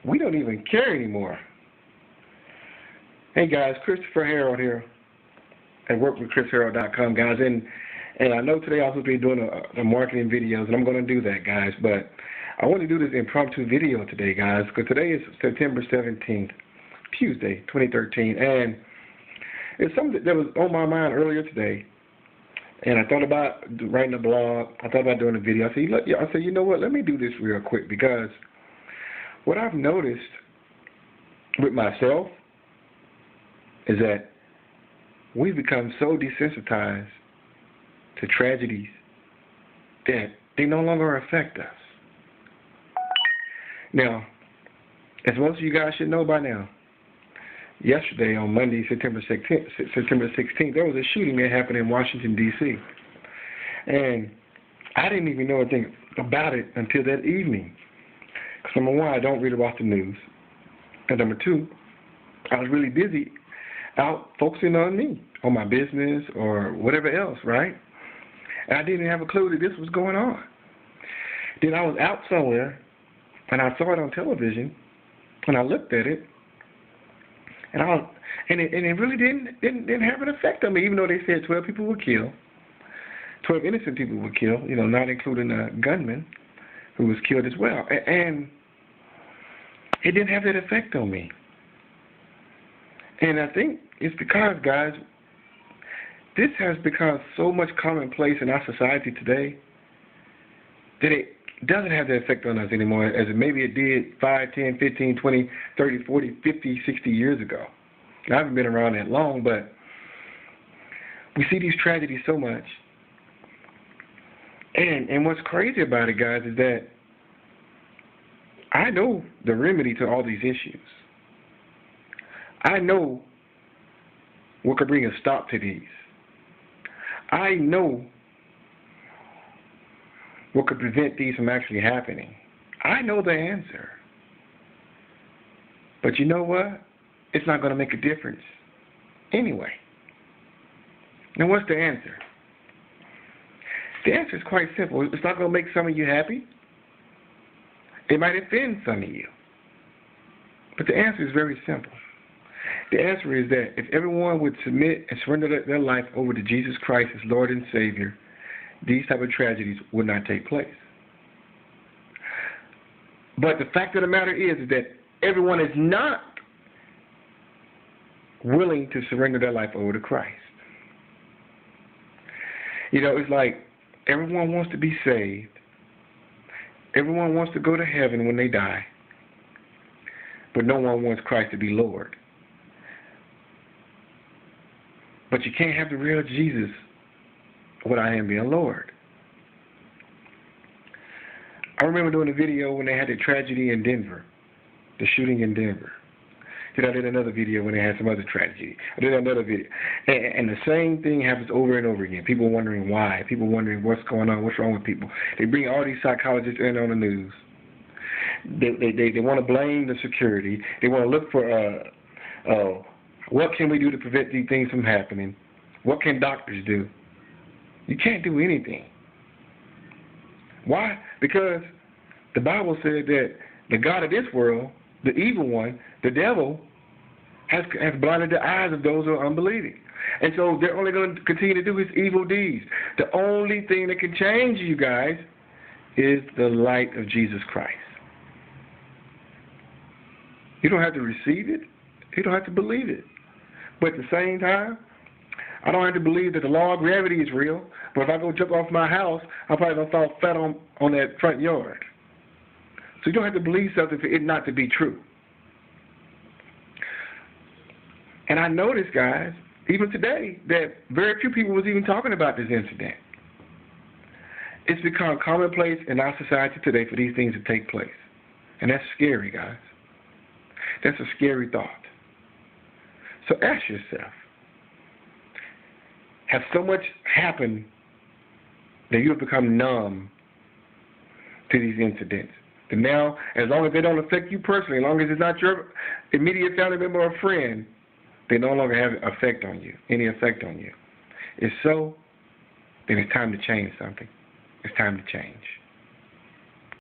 we don't even care anymore. Hey guys, Christopher Harold here at workwithchrisharold.com, guys, and I know today I was supposed to be doing the marketing videos, and I'm going to do that, guys, but I want to do this impromptu video today, guys, because today is September 17th, Tuesday, 2013, and it's something that was on my mind earlier today, and I thought about writing a blog. I thought about doing a video. I said, you know what, let me do this real quick, because what I've noticed with myself is that we've become so desensitized to tragedies that they no longer affect us. Now, as most of you guys should know by now, yesterday on Monday, September 16th, there was a shooting that happened in Washington, D.C. And I didn't even know anything about it until that evening. Because number one, I don't read about the news. And number two, I was really busy out focusing on me, on my business or whatever else, right? And I didn't have a clue that this was going on. Then I was out somewhere, and I saw it on television, and I looked at it, and it really didn't have an effect on me, even though they said 12 people were killed, 12 innocent people were killed, not including a gunman who was killed as well, and it didn't have that effect on me. And I think it's because, guys, this has become so much commonplace in our society today that it doesn't have that effect on us anymore as maybe it did 5, 10, 15, 20, 30, 40, 50, 60 years ago. I haven't been around that long, but we see these tragedies so much. And what's crazy about it, guys, is that I know the remedy to all these issues. I know what could bring a stop to these. I know what could prevent these from actually happening. I know the answer. But you know what? It's not going to make a difference anyway. Now, what's the answer? The answer is quite simple. It's not going to make some of you happy. It might offend some of you. But the answer is very simple. The answer is that if everyone would submit and surrender their life over to Jesus Christ as Lord and Savior, these type of tragedies would not take place. But the fact of the matter is that everyone is not willing to surrender their life over to Christ. It's like everyone wants to be saved. Everyone wants to go to heaven when they die. But no one wants Christ to be Lord. But you can't have the real Jesus without him being Lord. I remember doing a video when they had the tragedy in Denver, the shooting in Denver. Then I did another video when they had some other tragedy. I did another video. And the same thing happens over and over again. People wondering why. People wondering what's going on, what's wrong with people. They bring all these psychologists in on the news. They want to blame the security. They want to look for what can we do to prevent these things from happening? What can doctors do? You can't do anything. Why? Because the Bible said that the God of this world, the evil one, the devil, has blinded the eyes of those who are unbelieving. And so they're only going to continue to do his evil deeds. The only thing that can change you guys is the light of Jesus Christ. You don't have to receive it. You don't have to believe it. But at the same time, I don't have to believe that the law of gravity is real. But if I go jump off my house, I'm probably going to fall flat on that front yard. So you don't have to believe something for it not to be true. And I noticed, guys, even today, that very few people was even talking about this incident. It's become commonplace in our society today for these things to take place. And that's scary, guys. That's a scary thought. So ask yourself, has so much happened that you have become numb to these incidents? And now, as long as they don't affect you personally, as long as it's not your immediate family member or friend, they no longer have any effect on you. If so, then it's time to change something. It's time to change.